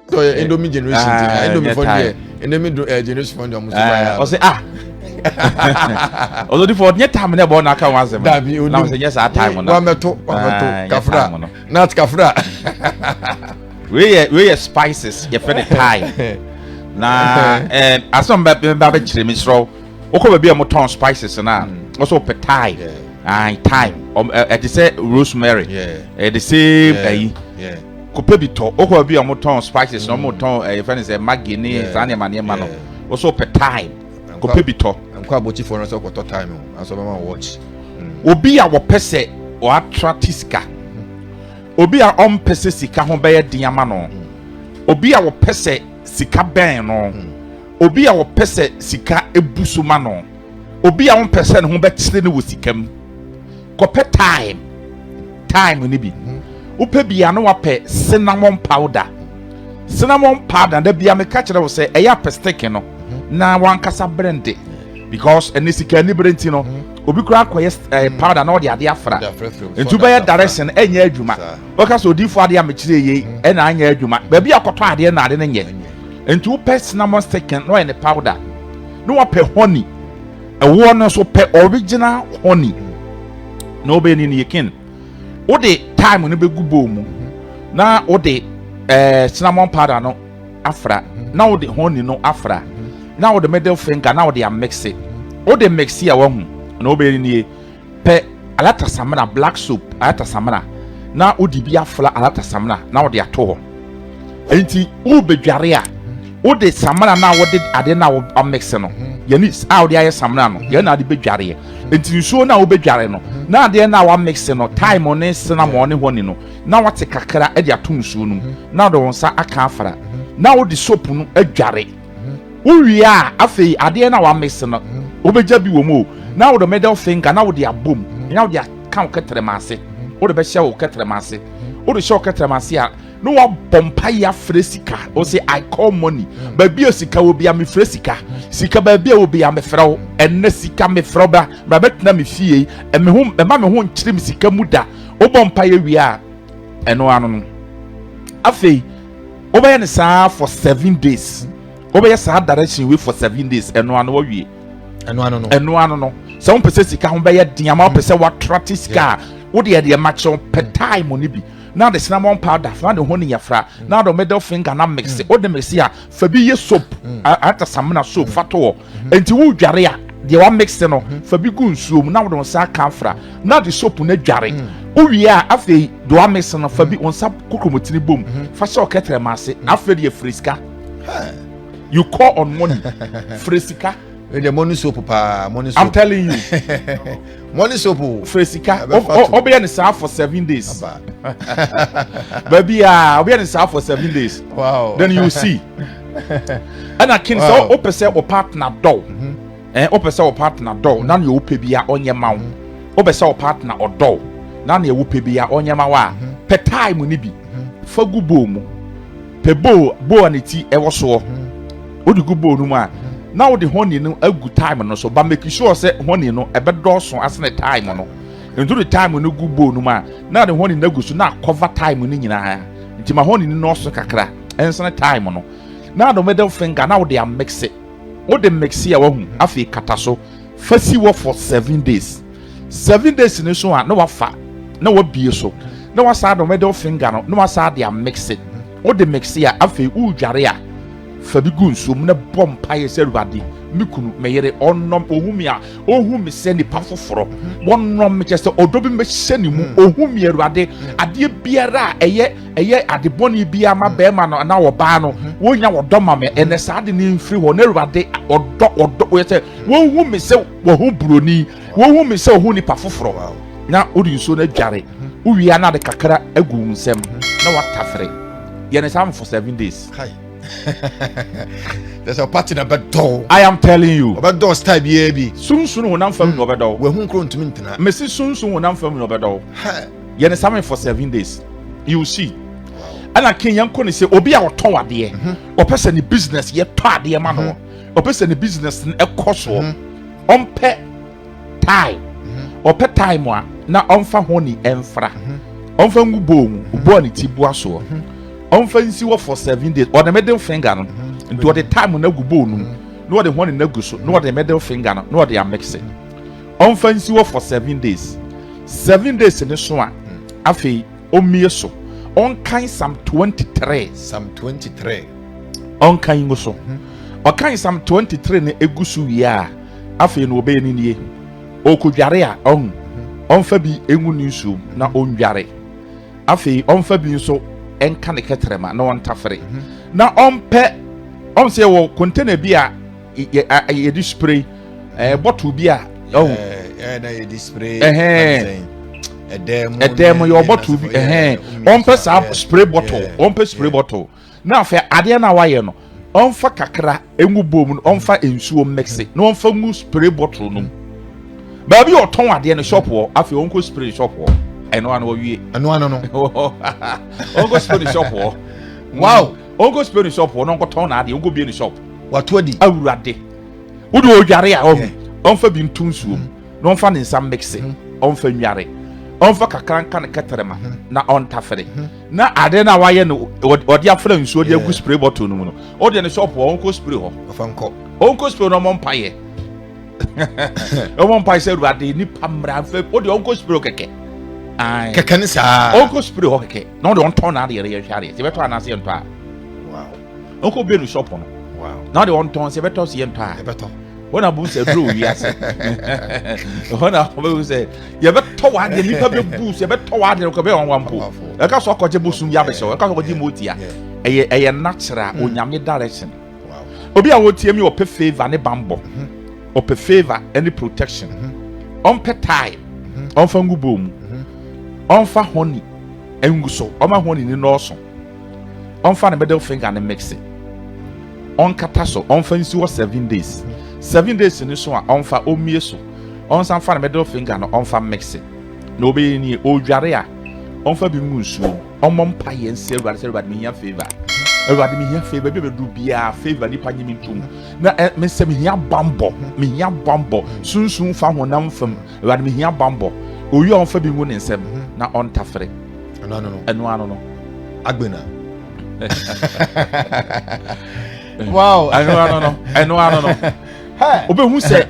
So Indomie generation, Indomie for the Indomie generation for the almost. I say although for the time na born aka once them. Now say yes at time one meto kafra. Not kafra. We spices, you feel the time. Na as some ba chire mi sro. Oko be am ton spices na. Also pe thyme. Thyme. It say rosemary. The same yeah. Kope bi to okwa bi amoton spices no moton friend say maggi ni zane ma no also per time kope bi to amkwa bochi for no so koto time aso be ma watch obi a wo pese o attract sika obi a on pese sika ho be diama no obi a wo pese sika ben no obi a wo pese sika ebusu ma no obi a on pese ne ho be kire ne wo sikam kope time ni bi upe bia no wape cinnamon powder da bia me ka kire wo say eya pestic no na wankasa brand because enisika ni brand no obi kura akoye powder na odi ade afra entu be direction enya adwuma oka so odi fo ade a me kire ye e na anya adwuma ba bia akoto ade na ade ne nye entu pe cinnamon stick no en powder no wape honey ewo no so pe original honey no be ni yekin ode time no be gubo mu na ode cinnamon powder no afra na ode honey no afra na ode middle finger na ode mix it ode mix ya wahu na obe ni pe alata samana black soap alata samana na ode bi afra alata samana na ode ato ho enti ubedware a ode samana na ode ade na mix no yani ode aye samana no yani ade bedware enti nsuo na obedware no na ade na wa mix no time on cinnamon ne honey no na wate kakra e de ato nsuo no na ode wonsa aka afra na ode soap no adware uwi a afei ade na wa mix no obeja bi wo mo na ode middle finger na ode abom na ode aka ketremase ode be hye wo ketremase ode hye wo ketremase a no wa bompa ya fresika o say I call money ba bi sika wo bia me fresika sika ba bia wo bia me frɛ wo enne sika me frɛ ba betna me fie e me ho e ma me ho nkyere me sika mu da o bompa ya wi a eno ano no afei o be ne saa for 7 days o be saa direction we for 7 days eno ano wo wi eno ano no so won pese sika ho be ya diama wo pese wa trati sika wo de ya match on per time oni bi. Now the cinnamon powder, find the honey yafra. Now the middle finger na mix it. All the mix here. Fabi ye soap. Ata samana soap fato. Enti wu dware the one mix no. Fabi gun soap. Now the sa kamfra. Now the soap ne dware. Uwi a afi the one mix no fabi on sa kukumotini boom. Fasha oketre mase. Afi the friska. You call on money. Friska. The money soap pa money soap. I'm telling you. Money soap Friska. Obe ni sa for 7 days. Baby, we are in South for 7 days. Wow. Then you see. And I can say, open say or partner door. Open say or partner door. None you pay be on your mouth. Open say or partner or door. None you pay be on your mouth. Per time we be. For good boom. Per bo and it was so. What the good boom. Now the honey no a good time no so, but make sure say honey no a bed door so as a time no. Into the time when no good bone no man. Now the honey no go so now cover time when nyina. Nti ma honey no so kakra. Enso time no. Now the middle finger now they are mix it. What they mix here wo hu afi kata so. Fasi wo for 7 days. 7 days in so no wafa. Na wo bie so. Na wa sa the middle finger no. Na wa sa they are mix it. What they mix here afi u dware a. Fabi gun so na bompa ye serubade. Mikunu meyere onom ohumia ohumi se ni pafoforo wonom me chese odobi me hyeni mu ohumi eruade ade biara eye ade boni bia ma be ma no na wo ba no wonya wodoma me ene sa de ni mfiri ho na eruade odo wo yete wohumi se wo hu broni wohumi se ohu ni pafoforo na odi so na dware uwia na de kakra agu nsem na watafre ye ne sam for 7 days. There's a party na bedo. I am telling you. Bedo style bi. Soon wonam fam no bedo. We hu nkro ntumi ntena. Messi soon wonam fam no bedo. Ye ne sam for 7 days. You see. And I can yanko ne say obi a oton ade. O person ni business ye to ade ma no. O person ni business e koso. Ompe time. ope time a na onfa honi emfra onfa ngu bom bo ne tibua so onfa nsi wo for 7 days or the middle finger no nti the time na gu bo no no the honi na gu so no the middle finger no the mix it onfa nsi wo for 7 days 7 days ne so a afei omie so on kan Psalm 23 on kan ngo so o kan Psalm 23 ne egusu wi a afei no obe ni nie okudware a on fa bi engu ni nsuo na ondware afei on fa bi nso enka ne ketrema na on tafere na on se wo container bi a ye di spray bottle bi a na ye di spray edem your bottle bi on pe spray bottle on pe spray bottle na afei ade na waye no on fa kakra engu bom on fa ensuo mixe na on fa ngu spray bottle no baby o ton ade no shop wo afei on ko spray shop wo eno an wo wie eno an no on ko spray shop wo wow on ko spray shop wo no ko ton na ade on ko bi ni shop wato di awurade wo do odware a on fa bi ntunsuo na on fa ne nsam mixe on fa nware on fa kakran kan keterema na on tafere na ade na waye no odi afra nsuo de agu spray bottle no mu no o de ne shop wo on ko spray ho ofanko on ko spray no mo mpaye o mo mpaye se ruade ni pamra fa o de on ko spray keke ai keke ni sa on ko spray ho keke na de on ton na de ye hware se beto anase ento a wow on ko be no shop no wow na de on ton se beto se ento a beto wona bu se bro wi ase wona bu se ye beto wa de nipa be bu se beto wa de ko be on wampo e ka so koje busum ya be so e ka so koje motia eye natural onyame direction wow obi a wotie mi ope favor ne bambo ope favor any protection on pe time on fa ngu bom on fa honey engu so on ma honey ni no so on fa ne middle finger ne mix it on kata so on fa nsi wo 7 days 7 days ni so a on fa omie so on san fa ne middle finger no on fa mix it na obe ni odware a on fa bi ngu nsuo on mom pa ye nse everybody me hia favor everybody me hia favor be do bia favor ni pa nyimi ntum na me se me hia bambo sunsun fa honam fam everybody me hia bambo oyi on fa bi ngu ne nsem na on tafere eno ano agbena wow eno ano obe hu se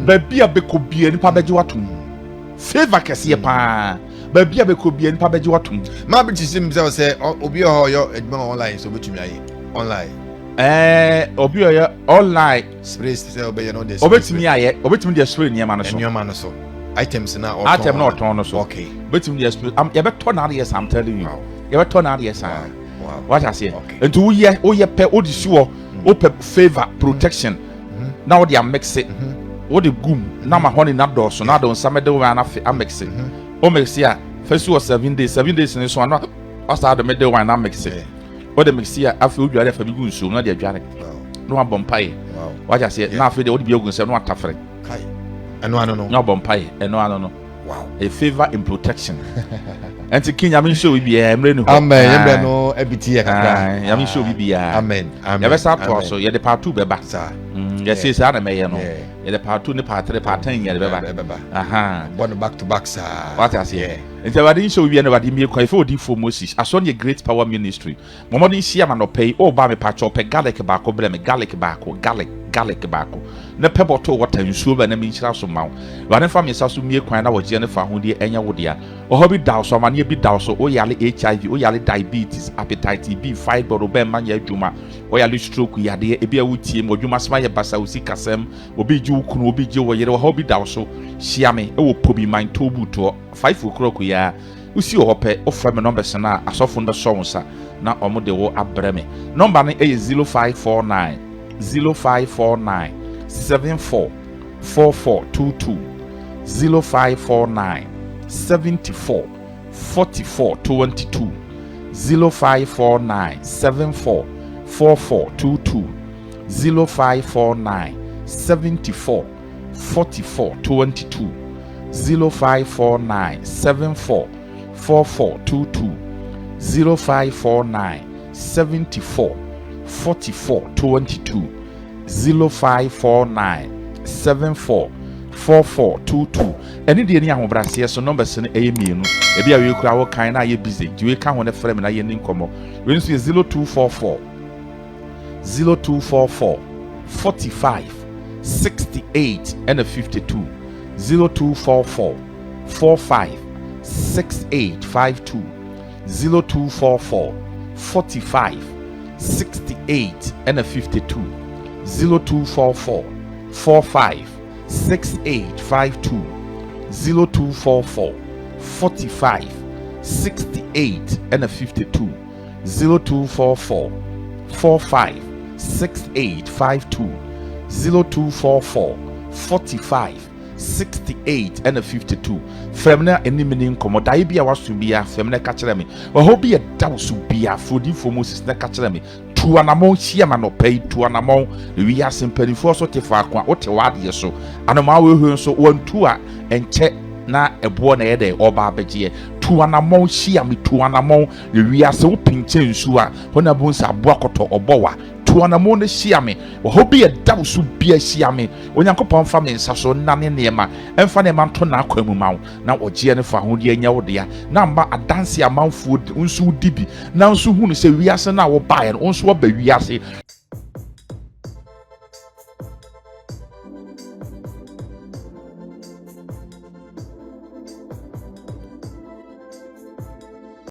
ba bia be ko bia ni pa beje watum favor kese pa ba bia be ko bia ni pa beje watum ma bi tisim se obi ho yo edma online so betumi aye online obi ho yo online spray se obe no this obetumi aye obetumi de spray niam no so items na item na oton no so okay obetumi de spray ye beto na yes I'm telling you ye beto na yes wow what I say and wo ye pe odi sure o pe favor protection now they are mix it what the gum na ma honey na do so na do nsame de wa na mix it o mix ya first was 7 days ni so na after the middle one na mix it o the mix ya afi odware fa bi gun so na de adware no abompai what I say na afi de o de bi ogun se no atafre kai eno ano no no abompai eno ano no wow a favor in protection and to king yamin show be emre no amen emre no ebiti ya kakra yamin show be amen ya be sa to so ye de part 2 be ba sa ya say sa na me ye no ye de part 2 ni part 3 part 10 ye de be ba aha born back to back sa what I say and the wedding show be na wadi mi kwa ifo di for Moses aso ne great power ministry momodin sia ma no pay o ba me pa cho pe garlic ba ko bre me garlic ba ko na pe bottle water nsuo ba na mi nchira so mawo wade fa me sa so mi kwan na wo je ne fa ho de enya wo de a o ho bi daw so ma ne bi daw so o yale HIV o yale diabetes hepatitis B fibroid be ma nya adwuma o yale stroke yade e bi a wutie mo adwuma sma ye basa usi kasem obi ji ukunu obi ji wo yere o ho bi daw so hia me e wo pobi man tobu to 5 o'clock ya usi o hope o fra me number sana asofo ndo so nsa na omo de wo abrɛ me number ne e 0549 744422 0549 74 44 22 0549 74 44 22 0549 74 44 22 0549 74 44 22 0549 74 44 22 0549 74 4422 ɛne deɛ ne ahobraseɛ so numbers no ɛyɛ mmienu ebi a wei kura wo kan na ayɛ busy gye wei ka ho ne frɛ me na yɛ ne nkɔmmɔ wei nso yɛ 0244 45 68 and 52 0244 45 6852 0244 45 68 and 52 0244 45 6852 0244 45 68 and 52 0244 45 6852 0244 45 68 and 52 femina enimini nkomo dai bia waso bia femina ka kire me wa ho bia dawso bia fodi fomosis na ka kire me tuanamo hia ma no pay tuanamo wi asempanifoɔ so te fa kwa wote wade so anoma we hu so wantu a enche na ebo na yede oba abegye tuanamo hia me tuanamo wi ase wo pinche nsu a hona bonsa aboakoto obowa tuanamo ne hia me wo ho bia dawso bia hia me onyankopɔn fa me nsa so na ne nema emfa ne manto na akwamu mawo na ogye ne fa ho de anya wo de na mba adanse amanfo nsu dibi na nsu hu no sɛ wiase na wo bae no nso wo ba wiase